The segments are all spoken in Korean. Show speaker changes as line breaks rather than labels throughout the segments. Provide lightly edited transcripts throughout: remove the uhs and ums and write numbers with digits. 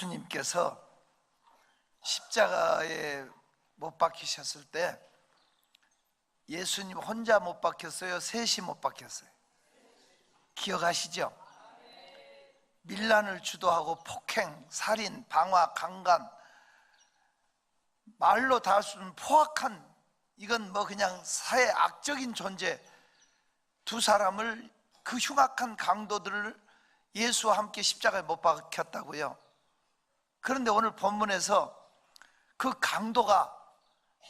예수님께서 십자가에 못 박히셨을 때 예수님 혼자 못 박혔어요? 셋이 못 박혔어요? 기억하시죠? 밀란을 주도하고 폭행, 살인, 방화, 강간, 말로 다 할 수 없는 포악한, 이건 뭐 그냥 사회 악적인 존재 두 사람을, 그 흉악한 강도들을 예수와 함께 십자가에 못 박혔다고요. 그런데 오늘 본문에서 그 강도가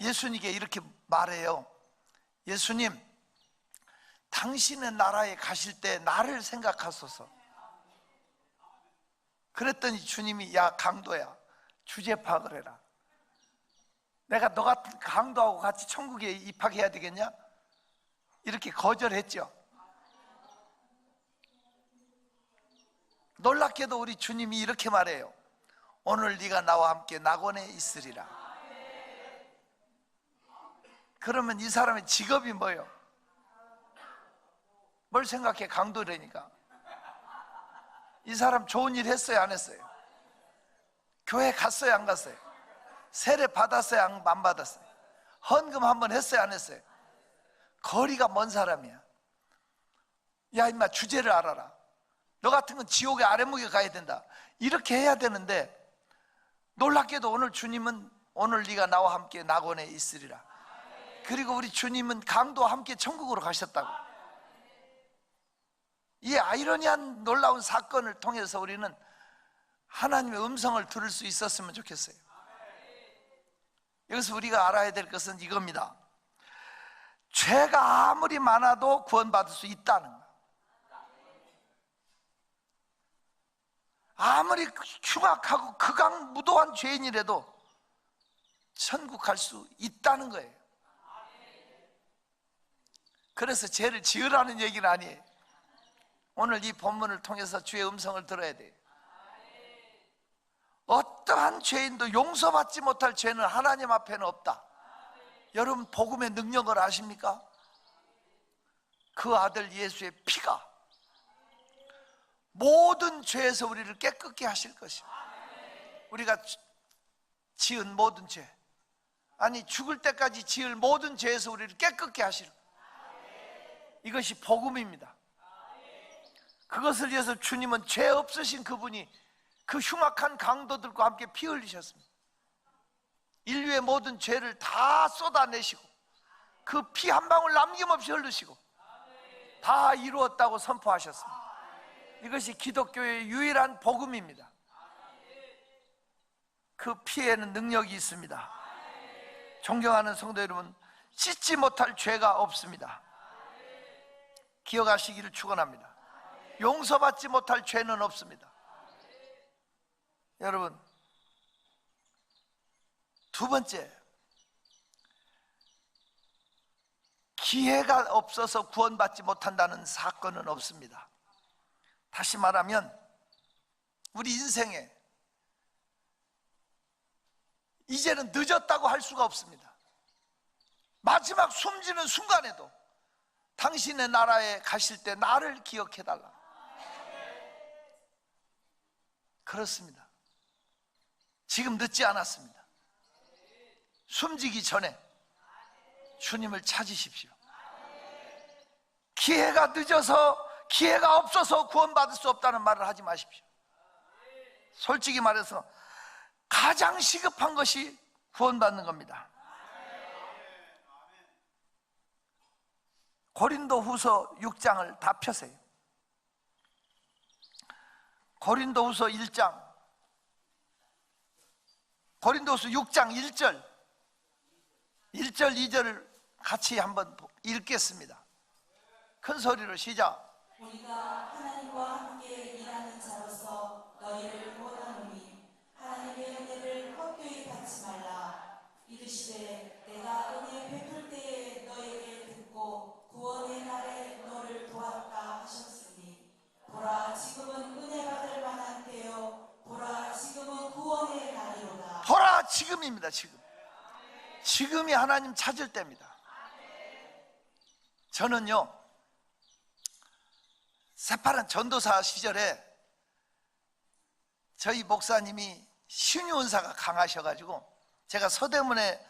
예수님께 이렇게 말해요. 예수님, 당신의 나라에 가실 때 나를 생각하소서. 그랬더니 주님이, 야 강도야, 주제 파악을 해라. 내가 너 같은 강도하고 같이 천국에 입학해야 되겠냐? 이렇게 거절했죠. 놀랍게도 우리 주님이 이렇게 말해요. 오늘 네가 나와 함께 낙원에 있으리라. 그러면 이 사람의 직업이 뭐예요? 뭘 생각해? 강도라니까. 이 사람 좋은 일 했어요, 안 했어요? 교회 갔어요, 안 갔어요? 세례 받았어요, 안 받았어요? 헌금 한번 했어요, 안 했어요? 거리가 먼 사람이야. 야 임마, 주제를 알아라. 너 같은 건 지옥의 아래목에 가야 된다. 이렇게 해야 되는데, 놀랍게도 오늘 주님은 오늘 네가 나와 함께 낙원에 있으리라. 그리고 우리 주님은 강도와 함께 천국으로 가셨다고. 이 아이러니한 놀라운 사건을 통해서 우리는 하나님의 음성을 들을 수 있었으면 좋겠어요. 여기서 우리가 알아야 될 것은 이겁니다. 죄가 아무리 많아도 구원받을 수 있다는 거. 아무리 흉악하고 극악무도한 죄인이라도 천국 갈 수 있다는 거예요. 그래서 죄를 지으라는 얘기는 아니에요. 오늘 이 본문을 통해서 주의 음성을 들어야 돼요. 어떠한 죄인도 용서받지 못할 죄는 하나님 앞에는 없다. 여러분, 복음의 능력을 아십니까? 그 아들 예수의 피가 모든 죄에서 우리를 깨끗게 하실 것입니다. 우리가 지은 모든 죄, 아니 죽을 때까지 지을 모든 죄에서 우리를 깨끗게 하실 것, 이것이 복음입니다. 그것을 위해서 주님은 죄 없으신 그분이 그 흉악한 강도들과 함께 피 흘리셨습니다. 인류의 모든 죄를 다 쏟아내시고 그 피 한 방울 남김없이 흘리시고 다 이루었다고 선포하셨습니다. 이것이 기독교의 유일한 복음입니다. 그 피에는 능력이 있습니다. 존경하는 성도 여러분, 씻지 못할 죄가 없습니다. 기억하시기를 축원합니다. 용서받지 못할 죄는 없습니다. 여러분, 두 번째, 기회가 없어서 구원받지 못한다는 사건은 없습니다. 다시 말하면 우리 인생에 이제는 늦었다고 할 수가 없습니다. 마지막 숨지는 순간에도 당신의 나라에 가실 때 나를 기억해달라. 그렇습니다. 지금 늦지 않았습니다. 숨지기 전에 주님을 찾으십시오. 기회가 늦어서, 기회가 없어서 구원받을 수 없다는 말을 하지 마십시오. 솔직히 말해서 가장 시급한 것이 구원받는 겁니다. 고린도후서 6장을 다 펴세요. 고린도후서 1장, 고린도후서 6장 1절, 2절을 같이 한번 읽겠습니다. 큰 소리로 시작.
우리가 하나님과 함께 일하는 자로서 너희를 원하노니 하나님의 은혜를 헛되이 받지 말라. 이르시되 내가 은혜 베풀 때에 너에게 듣고 구원의 날에 너를 도왔다 하셨으니 보라 지금은 은혜 받을 만한 때요 보라 지금은 구원의 날이로다.
보라 지금입니다. 지금이 하나님 찾을 때입니다. 저는요, 새파란 전도사 시절에 저희 목사님이 신유은사가 강하셔가지고, 제가 서대문에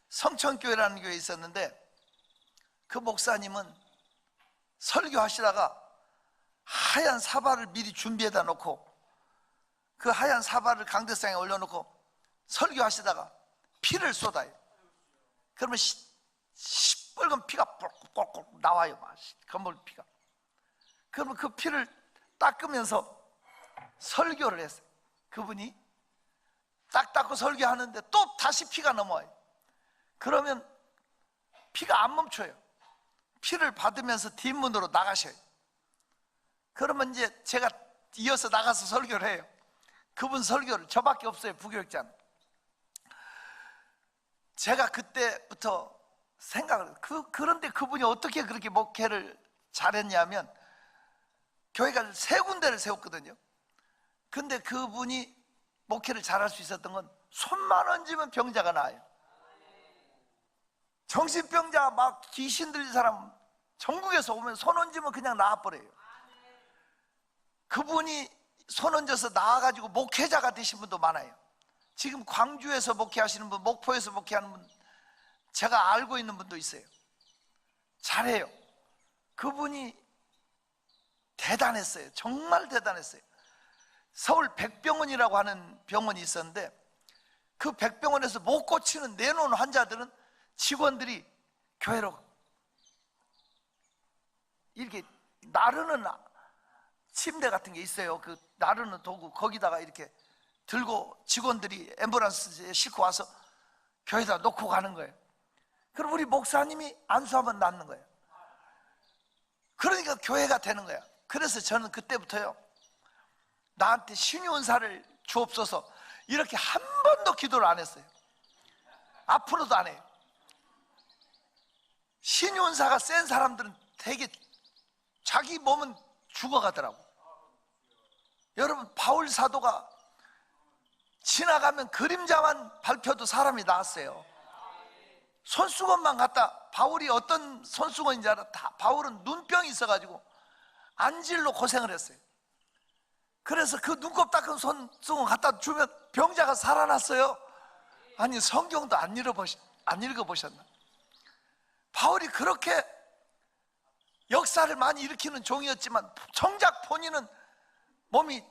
성천교회라는 교회에 있었는데, 그 목사님은 설교하시다가 하얀 사발을 미리 준비해다 놓고, 그 하얀 사발을 강대상에 올려놓고 설교하시다가 피를 쏟아요. 그러면 시뻘건 피가 꼴꼴꼴 나와요. 건물 피가. 그러면 그 피를 닦으면서 설교를 했어요. 그분이 딱 닦고 설교하는데 또 다시 피가 넘어와요. 그러면 피가 안 멈춰요. 피를 받으면서 뒷문으로 나가셔요. 그러면 이제 제가 이어서 나가서 설교를 해요. 그분 설교를, 저밖에 없어요, 부교육자는. 제가 그때부터 생각을 해요. 그런데 그분이 어떻게 그렇게 목회를 잘했냐면, 교회가 세 군데를 세웠거든요. 근데 그분이 목회를 잘할 수 있었던 건 손만 얹으면 병자가 나아요. 정신병자 막 귀신 들린 사람 전국에서 오면 손 얹으면 그냥 나아버려요. 그분이 손 얹어서 나아가지고 목회자가 되신 분도 많아요. 지금 광주에서 목회하시는 분, 목포에서 목회하는 분, 제가 알고 있는 분도 있어요. 잘해요. 그분이 대단했어요. 정말 대단했어요. 서울 백병원이라고 하는 병원이 있었는데, 그 백병원에서 못 고치는 내놓은 환자들은 직원들이 교회로 이렇게 나르는 침대 같은 게 있어요. 그 나르는 도구, 거기다가 이렇게 들고 직원들이 앰뷸런스에 싣고 와서 교회에다 놓고 가는 거예요. 그럼 우리 목사님이 안수하면 낫는 거예요. 그러니까 교회가 되는 거야. 그래서 저는 그때부터요, 나한테 신유은사를 주옵소서 이렇게 한 번도 기도를 안 했어요. 앞으로도 안 해요. 신유은사가 센 사람들은 되게 자기 몸은 죽어가더라고. 여러분, 바울 사도가 지나가면 그림자만 밟혀도 사람이 나았어요. 손수건만 갖다, 바울이 어떤 손수건인지 알아? 바울은 눈병이 있어가지고 안질로 고생을 했어요. 그래서 그 눈곱 닦은 손수건 갖다 주면 병자가 살아났어요. 아니, 성경도 안 읽어보셨나? 바울이 그렇게 역사를 많이 일으키는 종이었지만 정작 본인은 몸이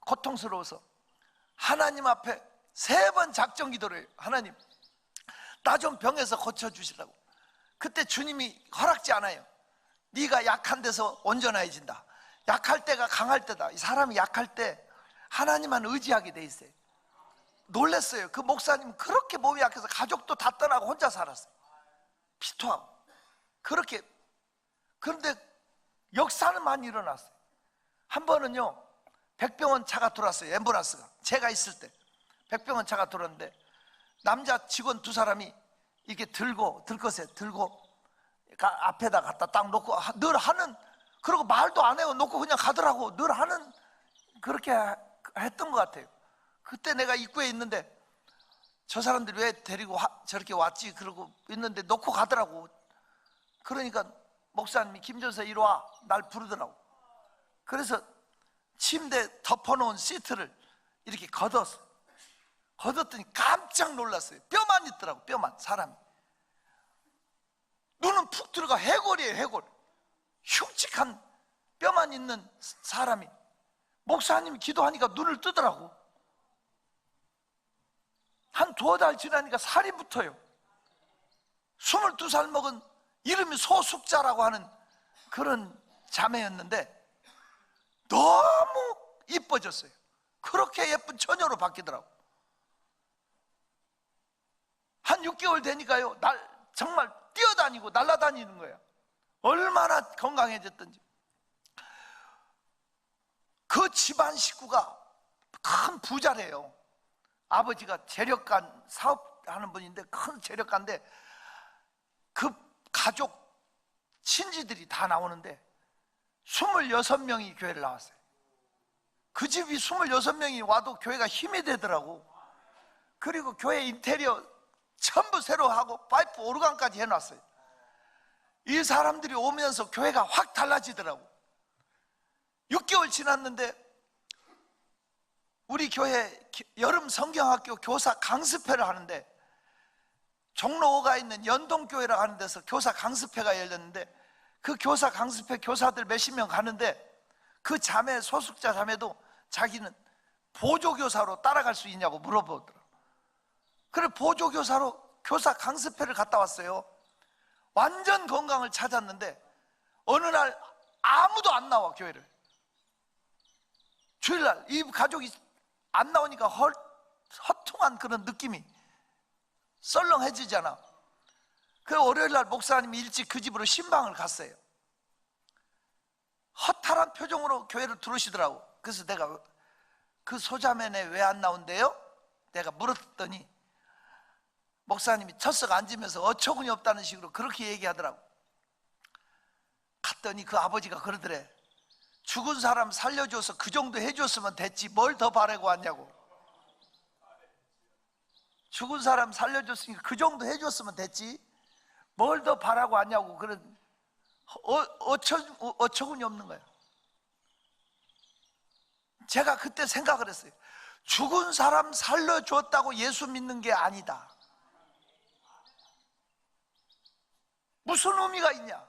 고통스러워서 하나님 앞에 3번 작정 기도를 해요. 하나님, 나 좀 병에서 고쳐주시라고. 그때 주님이 허락지 않아요. 네가 약한 데서 온전해진다. 약할 때가 강할 때다. 이 사람이 약할 때 하나님만 의지하게 돼 있어요. 놀랐어요. 그 목사님 그렇게 몸이 약해서 가족도 다 떠나고 혼자 살았어요. 피토하고. 그렇게. 그런데 역사는 많이 일어났어요. 한 번은요, 백병원 차가 들어왔어요. 앰뷸런스가. 제가 있을 때 백병원 차가 들어왔는데, 남자 직원 2사람이 이렇게 들고 앞에다 갖다 딱 놓고 늘 하는, 그리고 말도 안 해요. 놓고 그냥 가더라고. 늘 하는, 그렇게 했던 것 같아요. 그때 내가 입구에 있는데 저 사람들이 왜 데리고 저렇게 왔지 그러고 있는데 놓고 가더라고. 그러니까 목사님이 김전사 이리 와, 날 부르더라고. 그래서 침대 덮어놓은 시트를 이렇게 걷었더니 깜짝 놀랐어요. 뼈만 있더라고. 뼈만. 사람이 눈은 푹 들어가. 해골이에요. 해골. 흉측한 뼈만 있는 사람이. 목사님이 기도하니까 눈을 뜨더라고. 한 2달 지나니까 살이 붙어요. 22살 먹은, 이름이 소숙자라고 하는 그런 자매였는데 너무 이뻐졌어요. 그렇게 예쁜 처녀로 바뀌더라고. 한 6개월 되니까요, 정말 뛰어다니고 날아다니는 거예요. 얼마나 건강해졌던지. 그 집안 식구가 큰 부자래요. 아버지가 재력가 사업하는 분인데, 큰 재력가인데, 그 가족 친지들이 다 나오는데 26명이 교회를 나왔어요. 그 집이 26명이 와도 교회가 힘이 되더라고. 그리고 교회 인테리어 전부 새로 하고 파이프 오르간까지 해놨어요. 이 사람들이 오면서 교회가 확 달라지더라고. 6개월 지났는데 우리 교회 여름 성경학교 교사 강습회를 하는데, 종로가 있는 연동교회라고 하는 데서 교사 강습회가 열렸는데, 그 교사 강습회 교사들 몇십 명 가는데, 그 자매, 소속자 자매도 자기는 보조교사로 따라갈 수 있냐고 물어보더라고요. 그래 보조교사로 교사 강습회를 갔다 왔어요. 완전 건강을 찾았는데 어느 날 아무도 안 나와, 교회를. 주일날 이 가족이 안 나오니까 허통한 그런 느낌이 썰렁해지잖아. 그 월요일날 목사님이 일찍 그 집으로 신방을 갔어요. 허탈한 표정으로 교회를 들어오시더라고. 그래서 내가 그 소자매네 왜 안 나온대요? 내가 물었더니 목사님이 첫 앉으면서 어처구니 없다는 식으로 그렇게 얘기하더라고. 갔더니 그 아버지가 그러더래. 죽은 사람 살려줘서 그 정도 해줬으면 됐지 뭘 더 바라고 왔냐고. 죽은 사람 살려줬으니까 그 정도 해줬으면 됐지 뭘 더 바라고 왔냐고. 그런 어처구니 없는 거예요. 제가 그때 생각을 했어요. 죽은 사람 살려줬다고 예수 믿는 게 아니다. 무슨 의미가 있냐?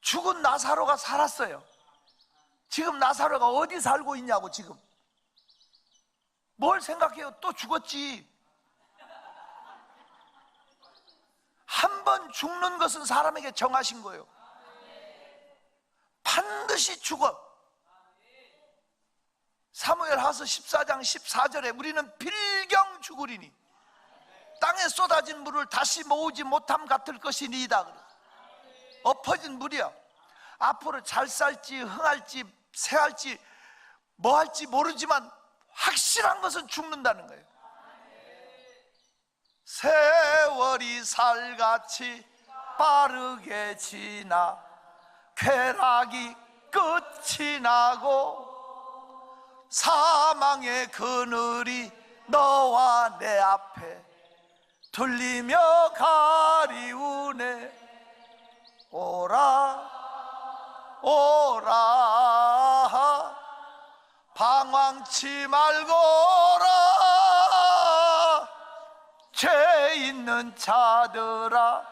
죽은 나사로가 살았어요. 지금 나사로가 어디 살고 있냐고. 지금 뭘 생각해요? 또 죽었지. 한 번 죽는 것은 사람에게 정하신 거예요. 반드시 죽어. 사무엘하서 14장 14절에 우리는 필경 죽으리니 땅에 쏟아진 물을 다시 모으지 못함 같을 것이니이다. 엎어진 물이야. 앞으로 잘 살지 흥할지 새할지 뭐 할지 모르지만 확실한 것은 죽는다는 거예요. 세월이 살같이 빠르게 지나 쾌락이 끝이 나고 사망의 그늘이 너와 내 앞에 들리며 가리우네. 오라 오라 방황치 말거라 죄 있는 자들아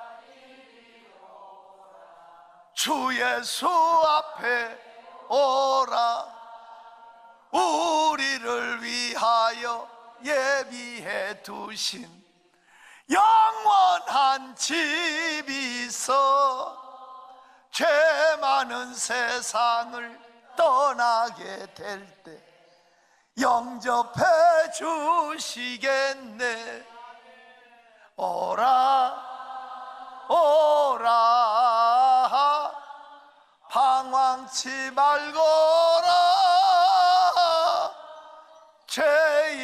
주 예수 앞에 오라. 우리를 위하여 예비해 두신 영원한 집이 있어 죄 많은 세상을 떠나게 될 때 영접해 주시겠네. 오라 오라 방황치 말거라 죄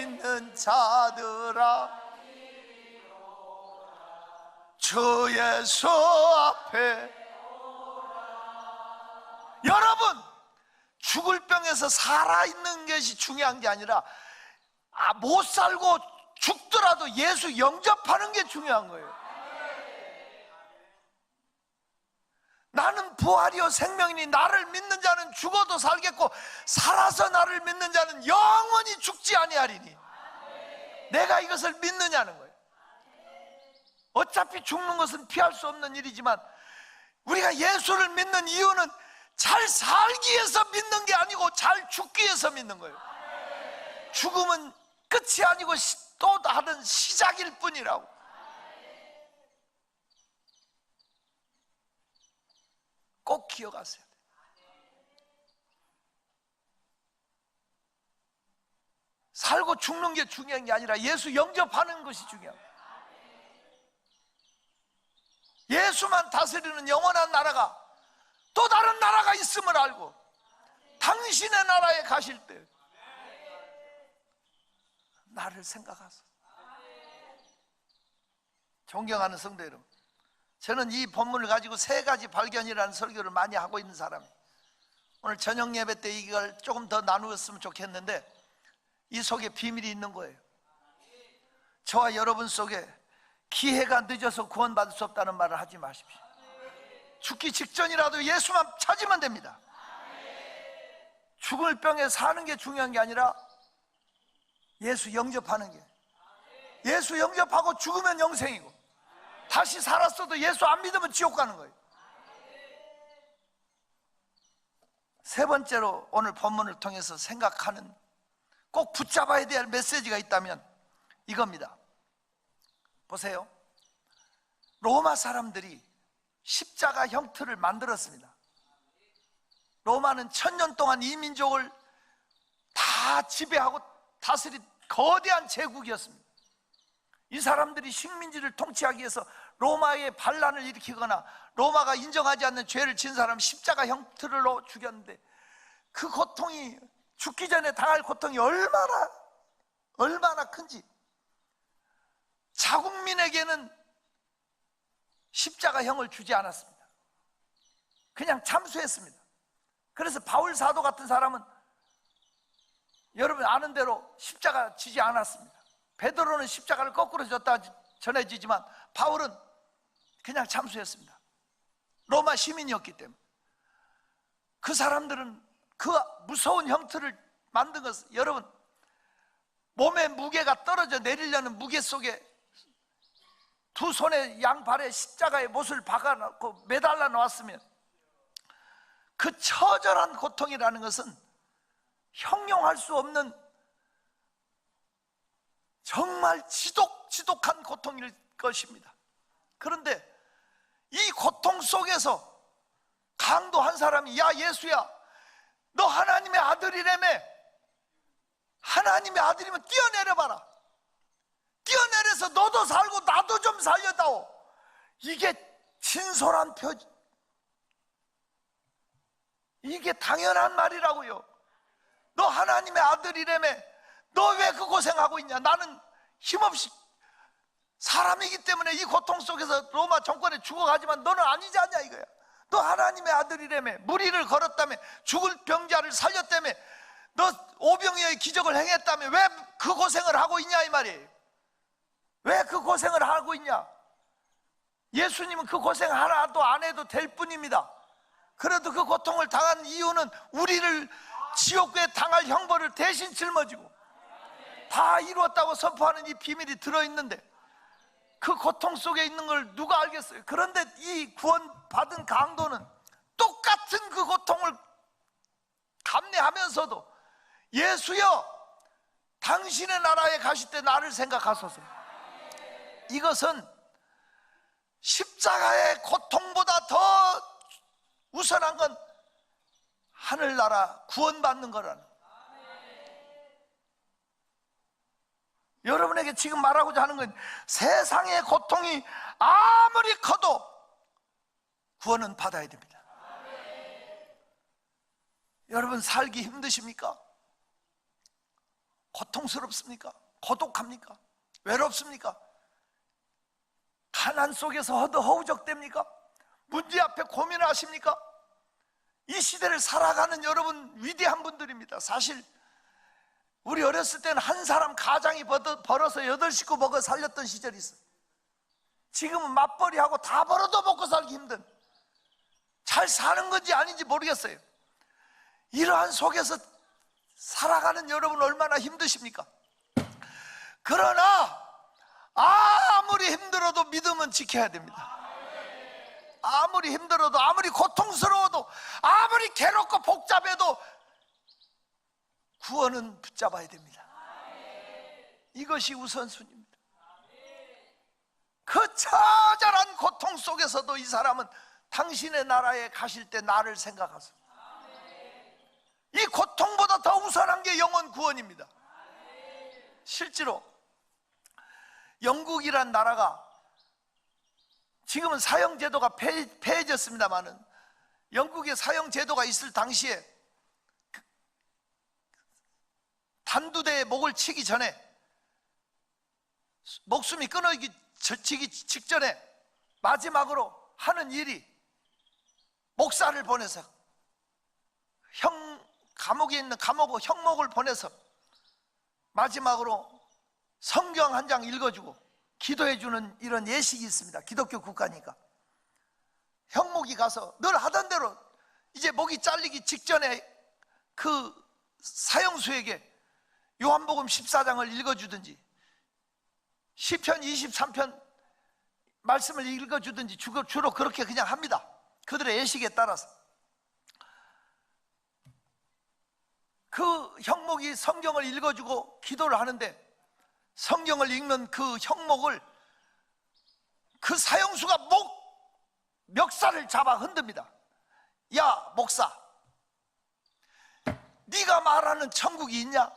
있는 자들아 주 예수 앞에. 여러분, 죽을 병에서 살아있는 것이 중요한 게 아니라 못 살고 죽더라도 예수 영접하는 게 중요한 거예요. 나는 부활이요 생명이니 나를 믿는 자는 죽어도 살겠고 살아서 나를 믿는 자는 영원히 죽지 아니하리니. 내가 이것을 믿느냐는 거예요. 어차피 죽는 것은 피할 수 없는 일이지만 우리가 예수를 믿는 이유는 잘 살기 위해서 믿는 게 아니고 잘 죽기 위해서 믿는 거예요. 죽음은 끝이 아니고 또 다른 시작일 뿐이라고. 꼭 기억하세요. 살고 죽는 게 중요한 게 아니라 예수 영접하는 것이 중요한 거예요. 예수만 다스리는 영원한 나라가 또 다른 나라가 있음을 알고 당신의 나라에 가실 때 나를 생각하소서. 존경하는 성도 여러분, 저는 이 본문을 가지고 세 가지 발견이라는 설교를 많이 하고 있는 사람이에요. 오늘 저녁 예배 때 이걸 조금 더 나누었으면 좋겠는데 이 속에 비밀이 있는 거예요. 저와 여러분 속에 기회가 늦어서 구원받을 수 없다는 말을 하지 마십시오. 죽기 직전이라도 예수만 찾으면 됩니다. 죽을 병에 사는 게 중요한 게 아니라 예수 영접하는 게, 예수 영접하고 죽으면 영생이고, 다시 살았어도 예수 안 믿으면 지옥 가는 거예요. 세 번째로 오늘 본문을 통해서 생각하는, 꼭 붙잡아야 될 메시지가 있다면 이겁니다. 보세요. 로마 사람들이 십자가 형틀을 만들었습니다. 로마는 1000년 동안 이 민족을 다 지배하고 다스린 거대한 제국이었습니다. 이 사람들이 식민지를 통치하기 위해서 로마의 반란을 일으키거나 로마가 인정하지 않는 죄를 진 사람 십자가 형틀로 죽였는데, 그 고통이, 죽기 전에 당할 고통이 얼마나 큰지, 자국민에게는 십자가형을 주지 않았습니다. 그냥 참수했습니다. 그래서 바울 사도 같은 사람은 여러분 아는 대로 십자가 지지 않았습니다. 베드로는 십자가를 거꾸로 졌다 전해지지만 바울은 그냥 참수했습니다. 로마 시민이었기 때문에. 그 사람들은 그 무서운 형틀을 만든 것은, 여러분, 몸의 무게가 떨어져 내리려는 무게 속에 두 손에 양발에 십자가의 못을 박아놓고 매달려 놓았으면, 그 처절한 고통이라는 것은 형용할 수 없는 정말 지독한 고통일 것입니다. 그런데 이 고통 속에서 강도 한 사람이, 야 예수야, 너 하나님의 아들이라며, 하나님의 아들이면 뛰어내려봐라, 뛰어내려서 너도 살고 나도 좀 살려다오. 이게 진솔한 표지, 이게 당연한 말이라고요. 너 하나님의 아들이라며, 너 왜 그 고생하고 있냐? 나는 힘없이 사람이기 때문에 이 고통 속에서 로마 정권에 죽어가지만 너는 아니지 않냐 이거야. 너 하나님의 아들이라며, 무리를 걸었다며, 죽을 병자를 살렸다며, 너 오병이어의 기적을 행했다며, 왜 그 고생을 하고 있냐 이 말이에요. 왜 그 고생을 하고 있냐? 예수님은 그 고생 하나도 안 해도 될 뿐입니다. 그래도 그 고통을 당한 이유는 우리를 지옥에 당할 형벌을 대신 짊어지고 다 이루었다고 선포하는 이 비밀이 들어있는데, 그 고통 속에 있는 걸 누가 알겠어요? 그런데 이 구원받은 강도는 똑같은 그 고통을 감내하면서도, 예수여 당신의 나라에 가실 때 나를 생각하소서. 이것은 십자가의 고통보다 더 우선한 건 하늘나라 구원받는 거라는. 여러분에게 지금 말하고자 하는 건, 세상의 고통이 아무리 커도 구원은 받아야 됩니다. 여러분 살기 힘드십니까? 고통스럽습니까? 고독합니까? 외롭습니까? 가난 속에서 허우적됩니까? 문제 앞에 고민하십니까? 이 시대를 살아가는 여러분 위대한 분들입니다. 사실 우리 어렸을 때는 한 사람 가장이 벌어서 8식구 먹어 살렸던 시절이 있어요. 지금은 맞벌이하고 다 벌어도 먹고 살기 힘든, 잘 사는 건지 아닌지 모르겠어요. 이러한 속에서 살아가는 여러분 얼마나 힘드십니까? 그러나 아무리 힘들어도 믿음은 지켜야 됩니다. 아무리 힘들어도, 아무리 고통스러워도, 아무리 괴롭고 복잡해도 구원은 붙잡아야 됩니다. 이것이 우선순위입니다. 그 처절한 고통 속에서도 이 사람은 당신의 나라에 가실 때 나를 생각하소서. 이 고통보다 더 우선한 게 영혼 구원입니다. 실제로 영국이란 나라가, 지금은 사형제도가 폐해졌습니다마는, 영국에 사형제도가 있을 당시에 단두대에 목을 치기 전에, 목숨이 끊어지기 직전에 마지막으로 하는 일이 목사를 보내서, 감옥에 있는 형목을 보내서 마지막으로 성경 한 장 읽어주고 기도해주는 이런 예식이 있습니다. 기독교 국가니까. 형목이 가서 늘 하던 대로 이제 목이 잘리기 직전에 그 사형수에게 요한복음 14장을 읽어주든지 시편 23편 말씀을 읽어주든지 주로 그렇게 그냥 합니다. 그들의 예식에 따라서. 그 형목이 성경을 읽어주고 기도를 하는데 성경을 읽는 그 형목을 그 사형수가 멱살을 잡아 흔듭니다. 야 목사, 네가 말하는 천국이 있냐?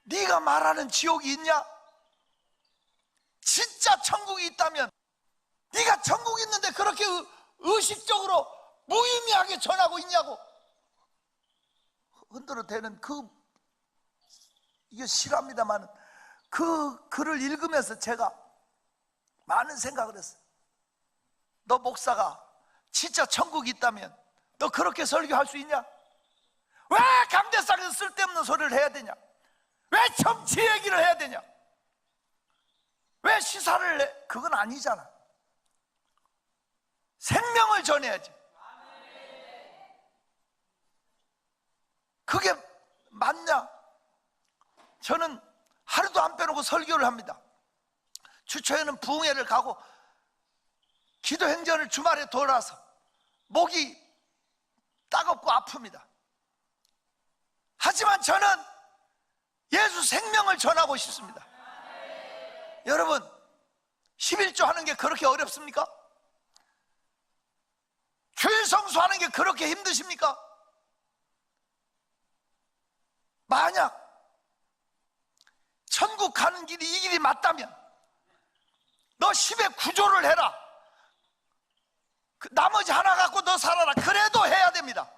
네가 말하는 지옥이 있냐? 진짜 천국이 있다면 네가 천국이 있는데 그렇게 의식적으로 무의미하게 전하고 있냐고. 흔들어 대는 이게 싫어합니다만 그 글을 읽으면서 제가 많은 생각을 했어요. 너 목사가 진짜 천국이 있다면 너 그렇게 설교할 수 있냐? 왜 감대상에서 쓸데없는 소리를 해야 되냐? 왜 정치 얘기를 해야 되냐? 왜 시사를 해? 그건 아니잖아. 생명을 전해야지. 그게 맞냐? 저는 하루도 안 빼놓고 설교를 합니다. 주초에는 부흥회를 가고 기도 행전을 주말에 돌아서 목이 따갑고 아픕니다. 하지만 저는 예수 생명을 전하고 싶습니다. 여러분, 11조 하는 게 그렇게 어렵습니까? 주일 성수하는 게 그렇게 힘드십니까? 만약 천국 가는 길이 이 길이 맞다면 너 10의 9조를 해라. 나머지 하나 갖고 너 살아라. 그래도 해야 됩니다.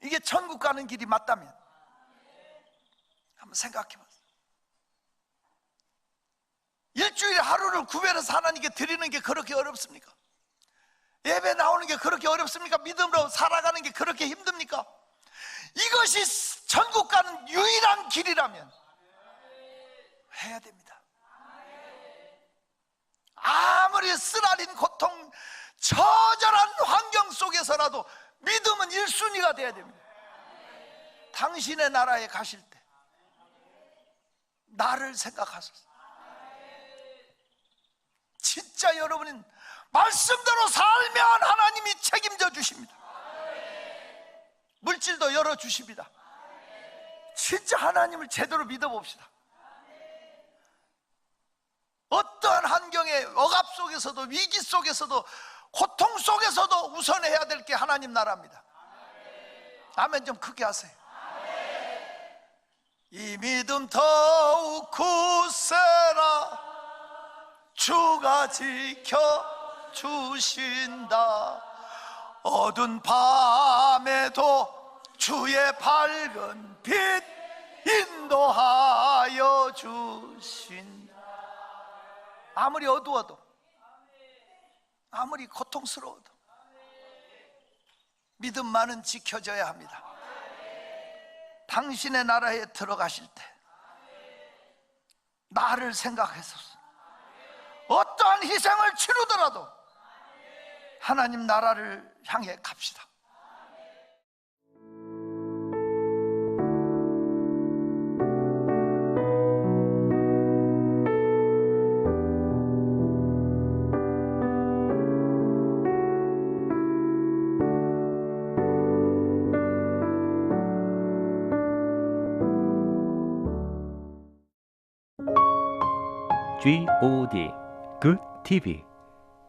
이게 천국 가는 길이 맞다면. 한번 생각해 보세요. 일주일에 하루를 구별해서 하나님께 드리는 게 그렇게 어렵습니까? 예배 나오는 게 그렇게 어렵습니까? 믿음으로 살아가는 게 그렇게 힘듭니까? 이것이 천국 가는 유일한 길이라면 해야 됩니다. 아무리 쓰라린 고통, 처절한 환경 속에서라도 믿음은 1순위가 돼야 됩니다. 당신의 나라에 가실 때 나를 생각하소서. 진짜 여러분은 말씀대로 살면 하나님이 책임져 주십니다. 물질도 열어주십니다. 진짜 하나님을 제대로 믿어봅시다. 어떠한 환경의 억압 속에서도, 위기 속에서도, 고통 속에서도 우선해야 될 게 하나님 나라입니다. 아멘 좀 크게 하세요. 이 믿음 더욱 굳세라. 주가 지켜주신다. 어두운 밤에도 주의 밝은 빛 인도하여 주신다. 아무리 어두워도, 아무리 고통스러워도 믿음만은 지켜져야 합니다. 당신의 나라에 들어가실 때 나를 생각해서 어떠한 희생을 치르더라도 하나님 나라를 향해 갑시다.
GOD Good TV